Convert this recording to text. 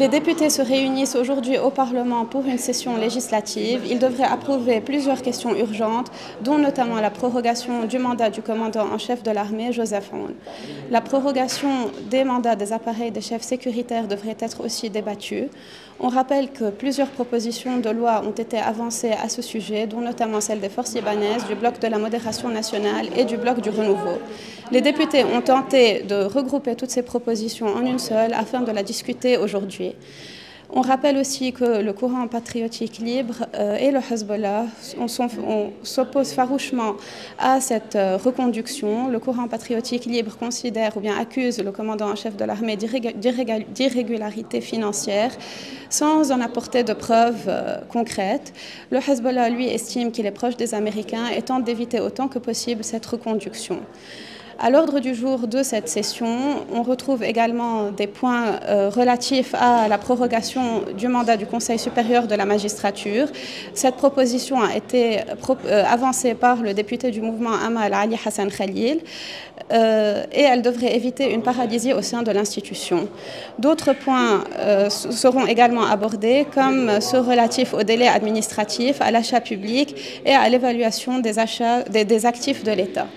Les députés se réunissent aujourd'hui au Parlement pour une session législative. Ils devraient approuver plusieurs questions urgentes, dont notamment la prorogation du mandat du commandant en chef de l'armée, Joseph Aoun. La prorogation des mandats des appareils des chefs sécuritaires devrait être aussi débattue. On rappelle que plusieurs propositions de loi ont été avancées à ce sujet, dont notamment celle des forces libanaises, du bloc de la modération nationale et du bloc du renouveau. Les députés ont tenté de regrouper toutes ces propositions en une seule afin de la discuter aujourd'hui. On rappelle aussi que le courant patriotique libre et le Hezbollah s'opposent farouchement à cette reconduction. Le courant patriotique libre considère ou bien accuse le commandant en chef de l'armée d'irrégularité financière sans en apporter de preuves concrètes. Le Hezbollah, lui, estime qu'il est proche des Américains et tente d'éviter autant que possible cette reconduction. À l'ordre du jour de cette session, on retrouve également des points relatifs à la prorogation du mandat du Conseil supérieur de la magistrature. Cette proposition a été avancée par le député du mouvement Amal, Ali Hassan Khalil, et elle devrait éviter une paralysie au sein de l'institution. D'autres points seront également abordés, comme ceux relatifs au délai administratif, à l'achat public et à l'évaluation des actifs de l'État.